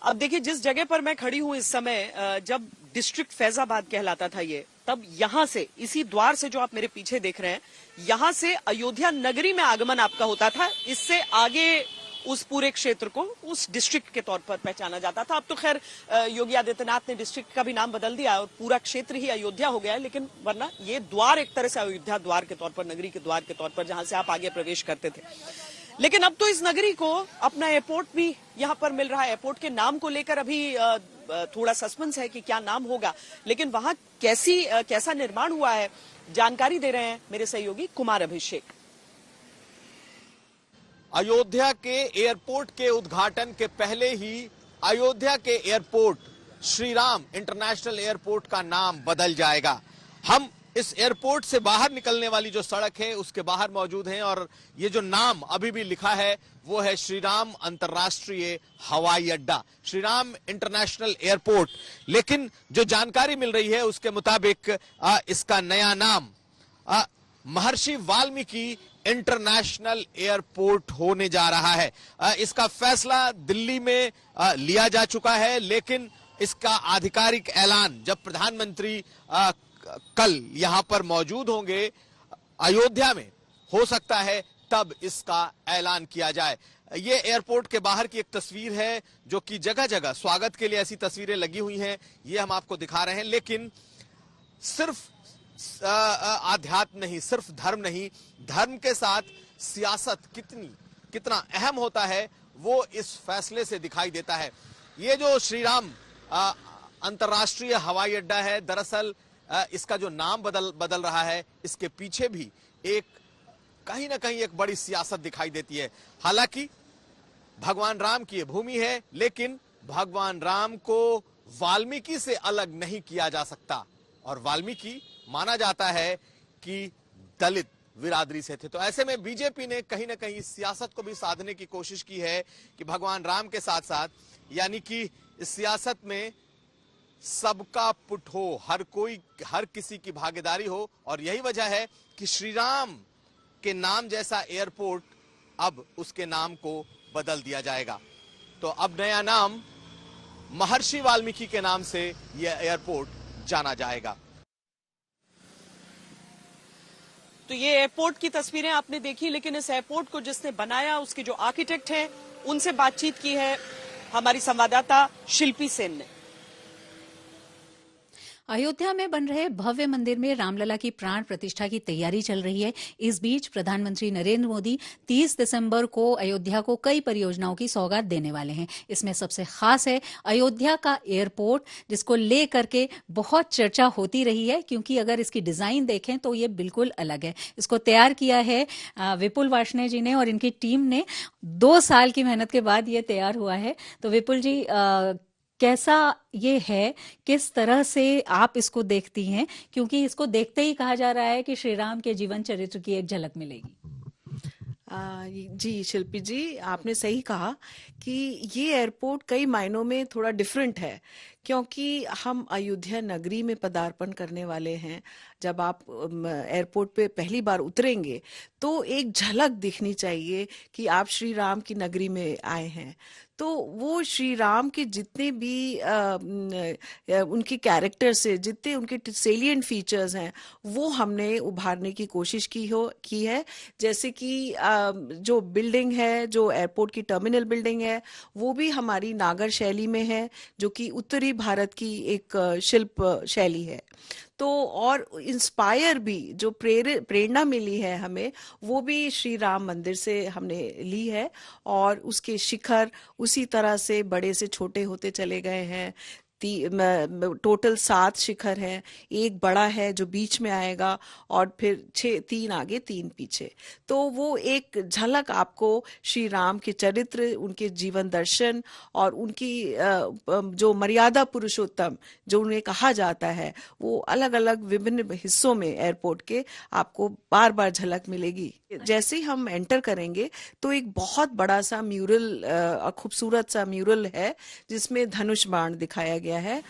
अब देखिए, जिस जगह पर मैं खड़ी हूं इस समय, जब डिस्ट्रिक्ट फैजाबाद कहलाता था ये, तब यहां से, इसी द्वार से जो आप मेरे पीछे देख रहे हैं, यहां से अयोध्या नगरी में आगमन आपका होता था। इससे आगे उस पूरे क्षेत्र को उस डिस्ट्रिक्ट के तौर पर पहचाना जाता था। अब तो खैर योगी आदित्यनाथ ने डिस्ट्रिक्ट का भी नाम बदल दिया और पूरा क्षेत्र ही अयोध्या हो गया है, लेकिन वरना ये द्वार एक तरह से अयोध्या द्वार के तौर पर, नगरी के द्वार के तौर पर, जहां से आप आगे प्रवेश करते थे। लेकिन अब तो इस नगरी को अपना एयरपोर्ट भी यहां पर मिल रहा है। एयरपोर्ट के नाम को लेकर अभी थोड़ा सस्पेंस है कि क्या नाम होगा, लेकिन वहां कैसा निर्माण हुआ है, जानकारी दे रहे हैं मेरे सहयोगी कुमार अभिषेक। अयोध्या के एयरपोर्ट के उद्घाटन के पहले ही अयोध्या के airport Shri Ram international airport का नाम बदल जाएगा। हम इस एयरपोर्ट से बाहर निकलने वाली जो सड़क है उसके बाहर मौजूद हैं और ये जो नाम अभी भी लिखा है वो है श्री राम अंतर्राष्ट्रीय हवाई अड्डा, श्री राम इंटरनेशनल एयरपोर्ट। लेकिन जो जानकारी मिल रही है उसके मुताबिक इसका नया नाम महर्षि वाल्मीकि इंटरनेशनल एयरपोर्ट होने जा रहा है। इसका फैसला दिल्ली में लिया जा चुका है, लेकिन इसका आधिकारिक ऐलान जब प्रधानमंत्री कल यहां पर मौजूद होंगे अयोध्या में, हो सकता है तब इसका ऐलान किया जाए। ये एयरपोर्ट के बाहर की एक तस्वीर है जो कि जगह जगह स्वागत के लिए ऐसी तस्वीरें लगी हुई हैं, ये हम आपको दिखा रहे हैं। लेकिन सिर्फ आध्यात्म नहीं, सिर्फ धर्म नहीं, धर्म के साथ सियासत कितना अहम होता है वो इस फैसले से दिखाई देता है। ये जो श्री राम अंतर्राष्ट्रीय हवाई अड्डा है, दरअसल इसका जो नाम बदल रहा है, इसके पीछे भी एक कहीं ना कहीं एक बड़ी सियासत दिखाई देती है। हालांकि भगवान राम की ये भूमि है, लेकिन भगवान राम को वाल्मीकि से अलग नहीं किया जा सकता और वाल्मीकि माना जाता है कि दलित बिरादरी से थे। तो ऐसे में बीजेपी ने कहीं ना कहीं सियासत को भी साधने की कोशिश की है कि भगवान राम के साथ साथ, यानी कि इस सियासत में सबका पुट हो, हर किसी की भागीदारी हो। और यही वजह है कि श्री राम के नाम जैसा एयरपोर्ट अब उसके नाम को बदल दिया जाएगा। तो अब नया नाम महर्षि वाल्मीकि के नाम से यह एयरपोर्ट जाना जाएगा। तो ये एयरपोर्ट की तस्वीरें आपने देखी, लेकिन इस एयरपोर्ट को जिसने बनाया, उसके जो आर्किटेक्ट हैं, उनसे बातचीत की है हमारी संवाददाता शिल्पी सेन ने। अयोध्या में बन रहे भव्य मंदिर में रामलला की प्राण प्रतिष्ठा की तैयारी चल रही है। इस बीच प्रधानमंत्री नरेंद्र मोदी 30 दिसंबर को अयोध्या को कई परियोजनाओं की सौगात देने वाले हैं। इसमें सबसे खास है अयोध्या का एयरपोर्ट, जिसको लेकर के बहुत चर्चा होती रही है, क्योंकि अगर इसकी डिजाइन देखें तो ये बिल्कुल अलग है। इसको तैयार किया है विपुल वार्ष्णेय जी ने और इनकी टीम ने। 2 साल की मेहनत के बाद ये तैयार हुआ है। तो विपुल जी, कैसा ये है, किस तरह से आप इसको देखती हैं, क्योंकि इसको देखते ही कहा जा रहा है कि श्री राम के जीवन चरित्र की एक झलक मिलेगी। जी शिल्पी जी, आपने सही कहा कि ये एयरपोर्ट कई मायनों में थोड़ा डिफरेंट है, क्योंकि हम अयोध्या नगरी में पदार्पण करने वाले हैं। जब आप एयरपोर्ट पे पहली बार उतरेंगे तो एक झलक दिखनी चाहिए कि आप श्री राम की नगरी में आए हैं। तो वो श्री राम के जितने भी उनके कैरेक्टर से, जितने उनके सेलिएंट फीचर्स हैं, वो हमने उभारने की कोशिश की है। जैसे कि जो बिल्डिंग है, जो एयरपोर्ट की टर्मिनल बिल्डिंग है, वो भी हमारी नागर शैली में है, जो कि उत्तरी भारत की एक शिल्प शैली है। तो और इंस्पायर भी, जो प्रेरणा मिली है हमें, वो भी श्री राम मंदिर से हमने ली है। और उसके शिखर उसी तरह से बड़े से छोटे होते चले गए हैं। टोटल 7 शिखर हैं, एक बड़ा है जो बीच में आएगा और फिर 3 आगे 3 पीछे। तो वो एक झलक आपको श्री राम के चरित्र, उनके जीवन दर्शन और उनकी जो मर्यादा पुरुषोत्तम जो उन्हें कहा जाता है, वो अलग अलग विभिन्न हिस्सों में एयरपोर्ट के आपको बार बार झलक मिलेगी। जैसे ही हम एंटर करेंगे तो एक बहुत बड़ा सा म्यूरल, खूबसूरत सा म्यूरल है, जिसमें धनुष बाण दिखाया गया है।